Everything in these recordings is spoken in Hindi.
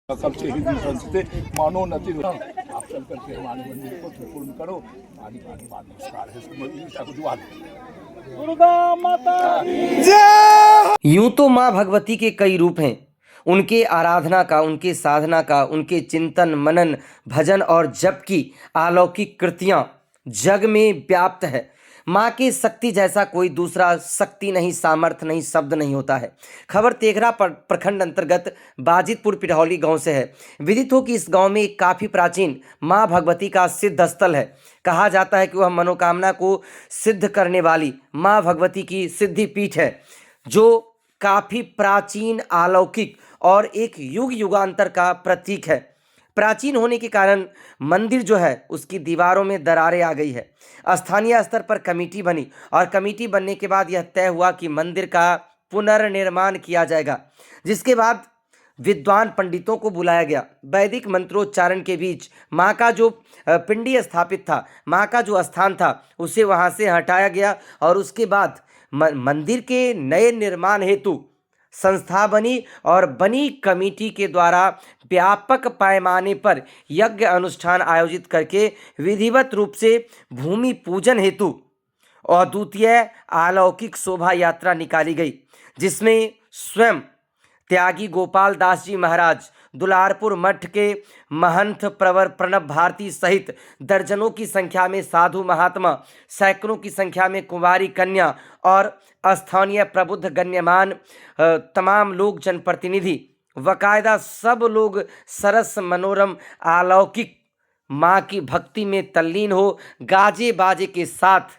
कब से हिंदी संस्कृत मानोन्नति आप चल करके हमारे मंदिर को पूर्ण करो। आदि आदि बात नमस्कार है दुर्गा माता। यूं तो माँ भगवती के कई रूप हैं। उनके आराधना का, उनके साधना का, उनके चिंतन मनन भजन और जप की अलौकिक कृतियां जग में व्याप्त है। माँ की शक्ति जैसा कोई दूसरा शक्ति नहीं, सामर्थ्य नहीं, शब्द नहीं होता है। खबर तेघरा प्रखंड अंतर्गत बाजितपुर पिढौली गांव से है। विदित हो कि इस गांव में एक काफ़ी प्राचीन माँ भगवती का सिद्ध स्थल है। कहा जाता है कि वह मनोकामना को सिद्ध करने वाली माँ भगवती की सिद्धि पीठ है, जो काफ़ी प्राचीन, अलौकिक और एक युग युगांतर का प्रतीक है। प्राचीन होने के कारण मंदिर जो है उसकी दीवारों में दरारें आ गई है। स्थानीय स्तर पर कमेटी बनी और कमेटी बनने के बाद यह तय हुआ कि मंदिर का पुनर्निर्माण किया जाएगा, जिसके बाद विद्वान पंडितों को बुलाया गया। वैदिक मंत्रोच्चारण के बीच माँ का जो पिंडी स्थापित था, माँ का जो स्थान था, उसे वहाँ से हटाया गया और उसके बाद मंदिर के नए निर्माण हेतु संस्था बनी और बनी कमेटी के द्वारा व्यापक पैमाने पर यज्ञ अनुष्ठान आयोजित करके विधिवत रूप से भूमि पूजन हेतु अद्वितीय अलौकिक शोभा यात्रा निकाली गई, जिसमें स्वयं त्यागी गोपाल दास जी महाराज, दुलारपुर मठ के महंत प्रवर प्रणब भारती सहित दर्जनों की संख्या में साधु महात्मा, सैकड़ों की संख्या में कुंवारी कन्या और स्थानीय प्रबुद्ध गण्यमान तमाम लोग, जनप्रतिनिधि, वकायदा सब लोग सरस मनोरम अलौकिक माँ की भक्ति में तल्लीन हो गाजे बाजे के साथ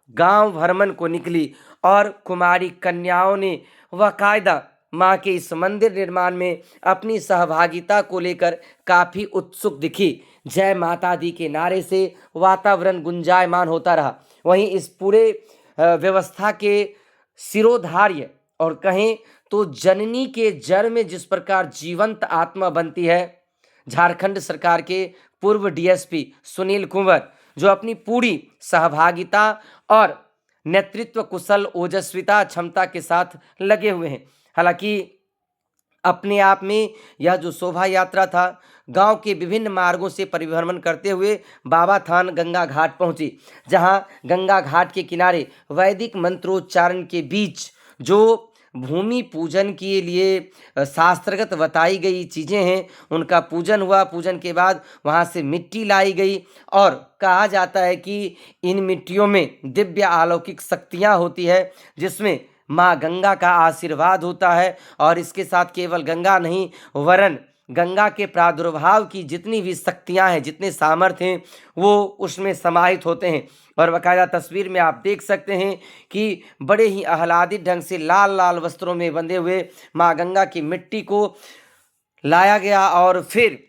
गांव भ्रमण को निकली और कुमारी कन्याओं ने वकायदा माँ के इस मंदिर निर्माण में अपनी सहभागिता को लेकर काफ़ी उत्सुक दिखी। जय माता दी के नारे से वातावरण गुंजायमान होता रहा। वहीं इस पूरे व्यवस्था के सिरोधार्य और कहें तो जननी के जड़ में जिस प्रकार जीवंत आत्मा बनती है, झारखंड सरकार के पूर्व डीएसपी सुनील कुंवर, जो अपनी पूरी सहभागिता और नेतृत्व कुशल ओजस्विता क्षमता के साथ लगे हुए हैं। हालांकि अपने आप में यह जो शोभा यात्रा था गांव के विभिन्न मार्गों से परिभ्रमण करते हुए बाबा थान गंगा घाट पहुंची, जहां गंगा घाट के किनारे वैदिक मंत्रोच्चारण के बीच जो भूमि पूजन के लिए शास्त्रगत बताई गई चीज़ें हैं उनका पूजन हुआ। पूजन के बाद वहां से मिट्टी लाई गई और कहा जाता है कि इन मिट्टियों में दिव्य अलौकिक शक्तियां होती है, जिसमें माँ गंगा का आशीर्वाद होता है। और इसके साथ केवल गंगा नहीं, वरन गंगा के प्रादुर्भाव की जितनी भी शक्तियां हैं, जितने सामर्थ्य हैं, वो उसमें समाहित होते हैं। और बाकायदा तस्वीर में आप देख सकते हैं कि बड़े ही आह्लादित ढंग से लाल लाल वस्त्रों में बंधे हुए माँ गंगा की मिट्टी को लाया गया और फिर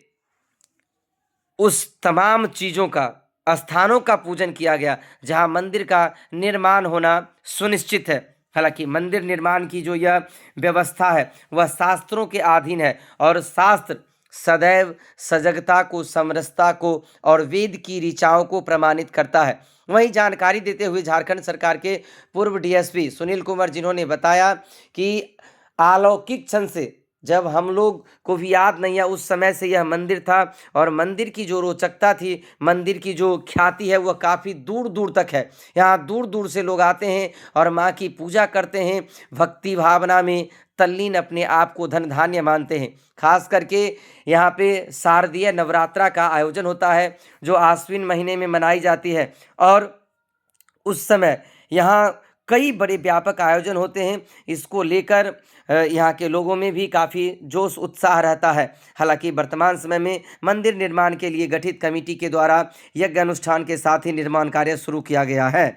उस तमाम चीज़ों का, स्थानों का पूजन किया गया जहाँ मंदिर का निर्माण होना सुनिश्चित है। हालांकि मंदिर निर्माण की जो यह व्यवस्था है वह शास्त्रों के अधीन है और शास्त्र सदैव सजगता को, समरसता को और वेद की ऋचाओं को प्रमाणित करता है। वहीं जानकारी देते हुए झारखंड सरकार के पूर्व डीएसपी सुनील कुमार, जिन्होंने बताया कि अलौकिक क्षण से जब हम लोग को भी याद नहीं है, उस समय से यह मंदिर था और मंदिर की जो रोचकता थी, मंदिर की जो ख्याति है वह काफ़ी दूर दूर तक है। यहाँ दूर दूर से लोग आते हैं और माँ की पूजा करते हैं, भक्ति भावना में तल्लीन अपने आप को धन धान्य मानते हैं। खास करके यहाँ पे शारदीय नवरात्रा का आयोजन होता है जो आश्विन महीने में मनाई जाती है और उस समय यहाँ कई बड़े व्यापक आयोजन होते हैं। इसको लेकर यहाँ के लोगों में भी काफ़ी जोश उत्साह रहता है। हालांकि वर्तमान समय में मंदिर निर्माण के लिए गठित कमेटी के द्वारा यज्ञ अनुष्ठान के साथ ही निर्माण कार्य शुरू किया गया है।